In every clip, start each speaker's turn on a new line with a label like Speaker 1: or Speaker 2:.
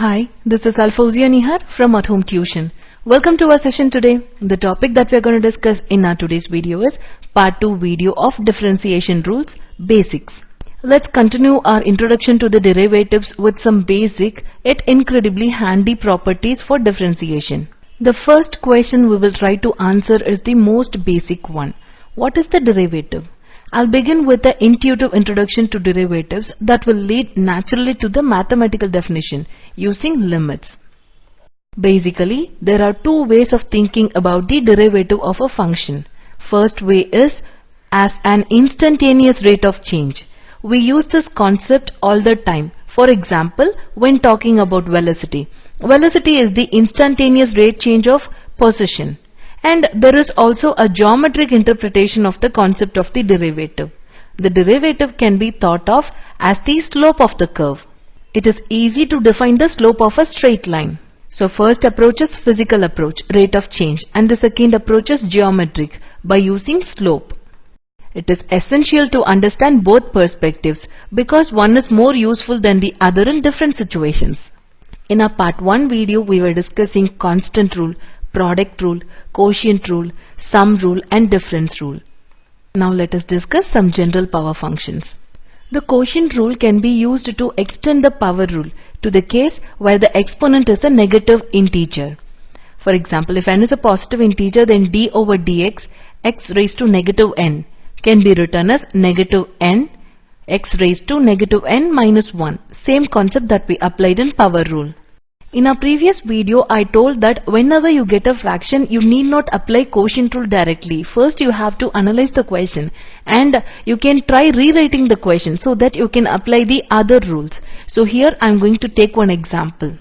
Speaker 1: Hi, this is Alfozia Nihar from At Home Tuition. Welcome to our session today. The topic that we are going to discuss in our today's video is Part 2 video of Differentiation Rules Basics. Let's continue our introduction to the derivatives with some basic yet incredibly handy properties for differentiation. The first question we will try to answer is the most basic one. What is the derivative? I'll begin with the intuitive introduction to derivatives that will lead naturally to the mathematical definition using limits. Basically, there are two ways of thinking about the derivative of a function. First way is as an instantaneous rate of change. We use this concept all the time. For example, when talking about velocity. Velocity is the instantaneous rate change of position. And there is also a geometric interpretation of the concept of the derivative. The derivative can be thought of as the slope of the curve. It is easy to define the slope of a straight line. So first approach is physical approach, rate of change, and the second approach is geometric by using slope. It is essential to understand both perspectives because one is more useful than the other in different situations. In our part 1 video, we were discussing constant rule, product rule, quotient rule, sum rule and difference rule. Now let us discuss some general power functions. The quotient rule can be used to extend the power rule to the case where the exponent is a negative integer. For example, if n is a positive integer, then d over dx, x raised to negative n, can be written as negative n, x raised to negative n minus 1. Same concept that we applied in power rule. In our previous video, I told that whenever you get a fraction, you need not apply quotient rule directly. First, you have to analyze the question and you can try rewriting the question so that you can apply the other rules. So here I am going to take one example.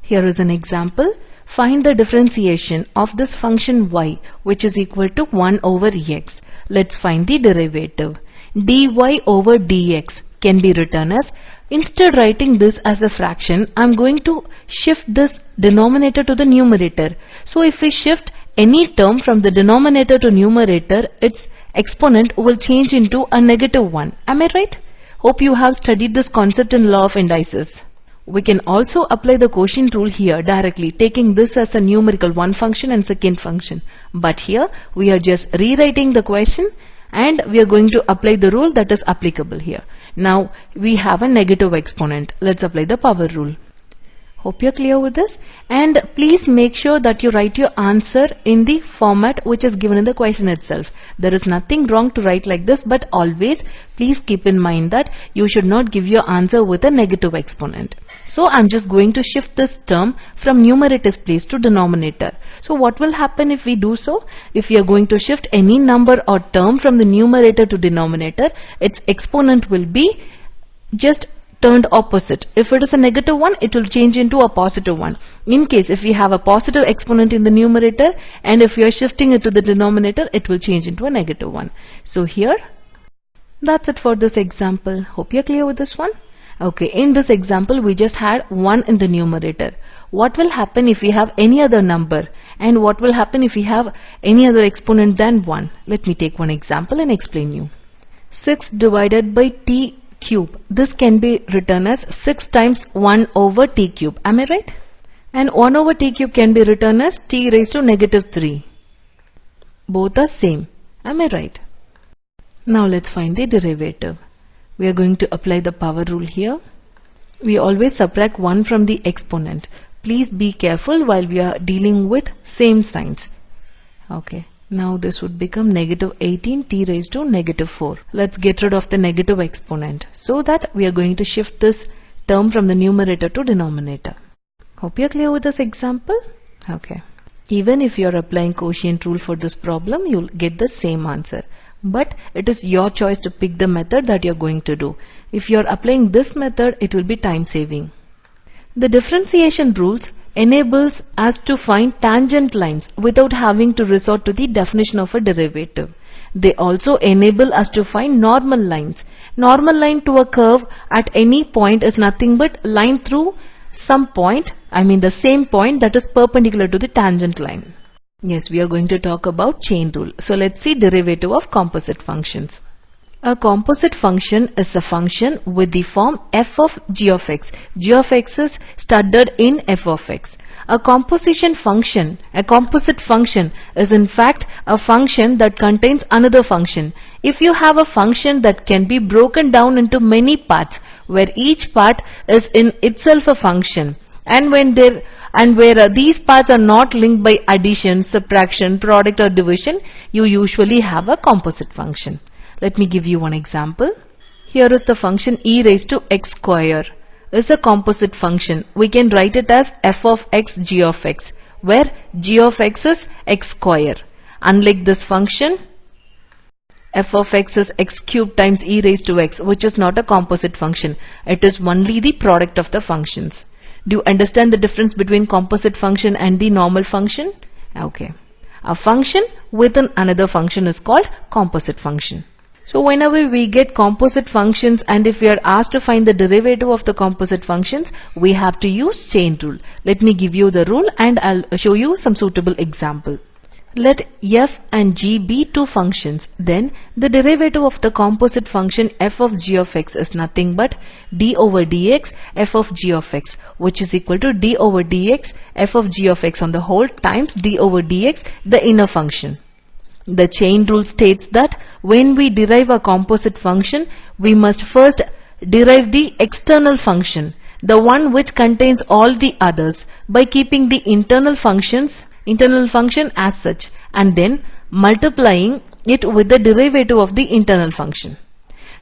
Speaker 1: Here is an example. Find the differentiation of this function y, which is equal to 1 over x. Let's find the derivative. dy over dx can be written as, instead writing this as a fraction, I'm going to shift this denominator to the numerator. So if we shift any term from the denominator to numerator, its exponent will change into a negative 1. Am I right? Hope you have studied this concept in law of indices. We can also apply the quotient rule here directly, taking this as a numerical one function and second function. But here we are just rewriting the question and we are going to apply the rule that is applicable here. Now we have a negative exponent. Let's apply the power rule. Hope you're clear with this. And please make sure that you write your answer in the format which is given in the question itself. There is nothing wrong to write like this, but always please keep in mind that you should not give your answer with a negative exponent. So I'm just going to shift this term from numerator's place to denominator. So what will happen if we do so? If we are going to shift any number or term from the numerator to denominator, its exponent will be just turned opposite. If it is a negative 1, it will change into a positive 1. In case if we have a positive exponent in the numerator and if we are shifting it to the denominator, it will change into a negative 1. So here, that's it for this example. Hope you're clear with this one. Okay, in this example, we just had 1 in the numerator. What will happen if we have any other number? And what will happen if we have any other exponent than 1? Let me take one example and explain you. 6 divided by t cube. This can be written as 6 times 1 over t cube. Am I right? And 1 over t cube can be written as t raised to negative 3. Both are same. Am I right? Now let's find the derivative. We are going to apply the power rule here. We always subtract 1 from the exponent. Please be careful while we are dealing with same signs. Okay. Now this would become negative 18 t raised to negative 4. Let's get rid of the negative exponent so that we are going to shift this term from the numerator to denominator. Hope you're clear with this example. Okay. Even if you're applying quotient rule for this problem, you'll get the same answer. But it is your choice to pick the method that you're going to do. If you're applying this method, it will be time saving. The differentiation rules enables us to find tangent lines without having to resort to the definition of a derivative. They also enable us to find normal lines. Normal line to a curve at any point is nothing but line through some point, the same point that is perpendicular to the tangent line. Yes, we are going to talk about chain rule. So let's see derivative of composite functions. A composite function is a function with the form f of g of x. G of x is studied in f of x. A composite function is in fact a function that contains another function. If you have a function that can be broken down into many parts, where each part is in itself a function, and where these parts are not linked by addition, subtraction, product or division, you usually have a composite function. Let me give you one example. Here is the function e raised to x square. It's a composite function. We can write it as f of x g of x, where g of x is x square. Unlike this function, f of x is x cubed times e raised to x, which is not a composite function. It is only the product of the functions. Do you understand the difference between composite function and the normal function? Okay. A function within another function is called composite function. So whenever we get composite functions and if we are asked to find the derivative of the composite functions, we have to use chain rule. Let me give you the rule and I'll show you some suitable example. Let f and g be two functions. Then the derivative of the composite function f of g of x is nothing but d over dx f of g of x, which is equal to d over dx f of g of x on the whole times d over dx the inner function. The chain rule states that when we derive a composite function, we must first derive the external function, the one which contains all the others, by keeping the internal function as such, and then multiplying it with the derivative of the internal function.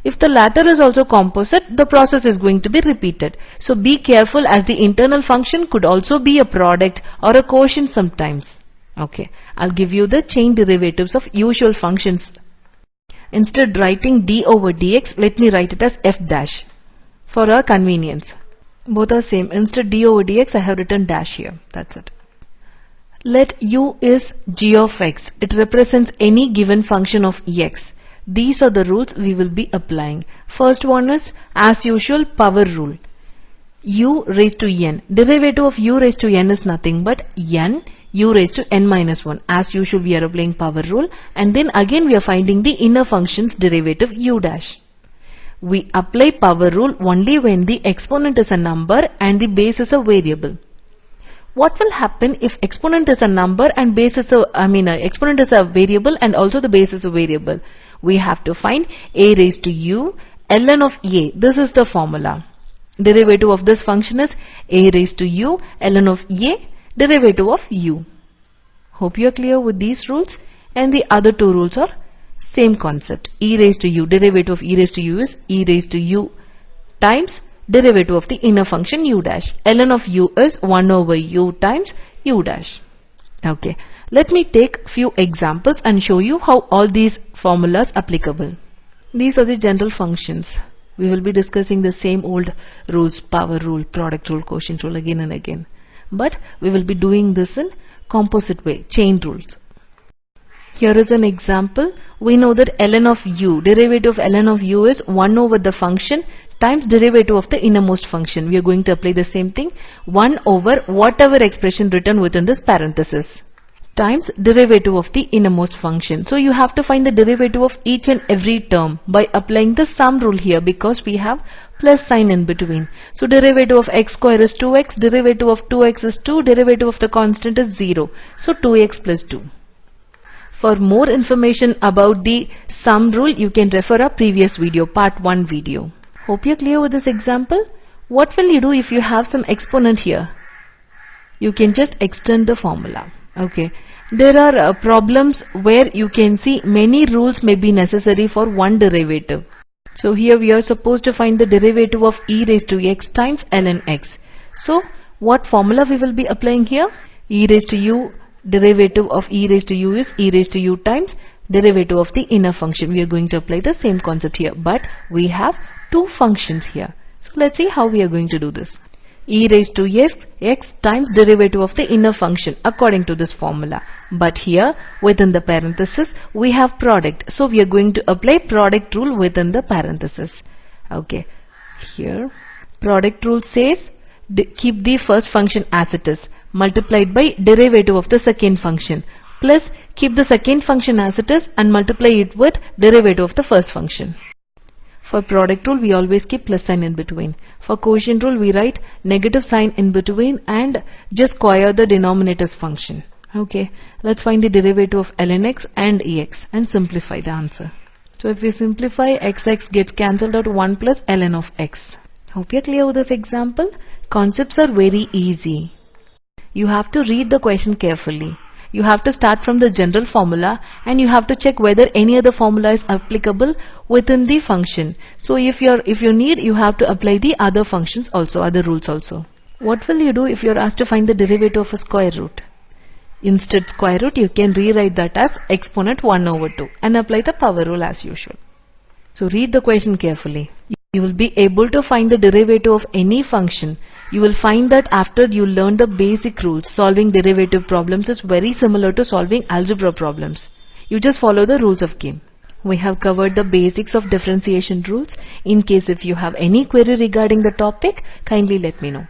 Speaker 1: If the latter is also composite, the process is going to be repeated. So be careful, as the internal function could also be a product or a quotient sometimes. Okay, I'll give you the chain derivatives of usual functions. Instead writing d over dx, let me write it as f dash for our convenience. Both are same. Instead d over dx, I have written dash here. That's it. Let u is g of x. It represents any given function of x. These are the rules we will be applying. First one is, as usual, power rule. U raised to n. Derivative of u raised to n is nothing but n u raised to n minus 1. As usual, we are applying power rule, and then again we are finding the inner function's derivative u dash. We apply power rule only when the exponent is a number and the base is a variable. What will happen if exponent is a number and base is exponent is a variable and also the base is a variable? We have to find a raised to u ln of a. This is the formula. Derivative of this function is a raised to u ln of a, derivative of u. Hope you are clear with these rules. And the other two rules are same concept. E raised to u, derivative of e raised to u is e raised to u times derivative of the inner function u dash. Ln of u is 1 over u times u dash. Okay, let me take few examples and show you how all these formulas applicable. These are the general functions. We will be discussing the same old rules, power rule, product rule, quotient rule again and again. But we will be doing this in composite way, chain rules. Here is an example. We know that ln of u, derivative of ln of u is 1 over the function times derivative of the innermost function. We are going to apply the same thing, 1 over whatever expression written within this parenthesis times derivative of the innermost function. So you have to find the derivative of each and every term by applying the sum rule here, because we have plus sign in between. So derivative of x square is 2x, derivative of 2x is 2, derivative of the constant is 0. So 2x plus 2. For more information about the sum rule, you can refer our previous video, part 1 video. Hope you're clear with this example. What will you do if you have some exponent here? You can just extend the formula. Okay. There are problems where you can see many rules may be necessary for one derivative. So here we are supposed to find the derivative of e raised to x times ln x. So what formula we will be applying here? E raised to u, derivative of e raised to u is e raised to u times derivative of the inner function. We are going to apply the same concept here, but we have two functions here. So let's see how we are going to do this. E raised to x times derivative of the inner function according to this formula. But here within the parenthesis we have product. So we are going to apply product rule within the parenthesis. Okay. Here product rule says keep the first function as it is, multiplied by derivative of the second function, plus keep the second function as it is and multiply it with derivative of the first function. For product rule, we always keep plus sign in between. For quotient rule, we write negative sign in between and just square the denominator's function. Okay, let's find the derivative of ln x and ex and simplify the answer. So if we simplify, xx gets cancelled out 1 plus ln of x. Hope you're clear with this example. Concepts are very easy. You have to read the question carefully. You have to start from the general formula and you have to check whether any other formula is applicable within the function. So if you need, you have to apply the other functions also, other rules also. What will you do if you're asked to find the derivative of a square root? Instead square root, you can rewrite that as exponent 1 over 2 and apply the power rule as usual. So read the question carefully. You will be able to find the derivative of any function. You will find that after you learn the basic rules, solving derivative problems is very similar to solving algebra problems. You just follow the rules of game. We have covered the basics of differentiation rules. In case if you have any query regarding the topic, kindly let me know.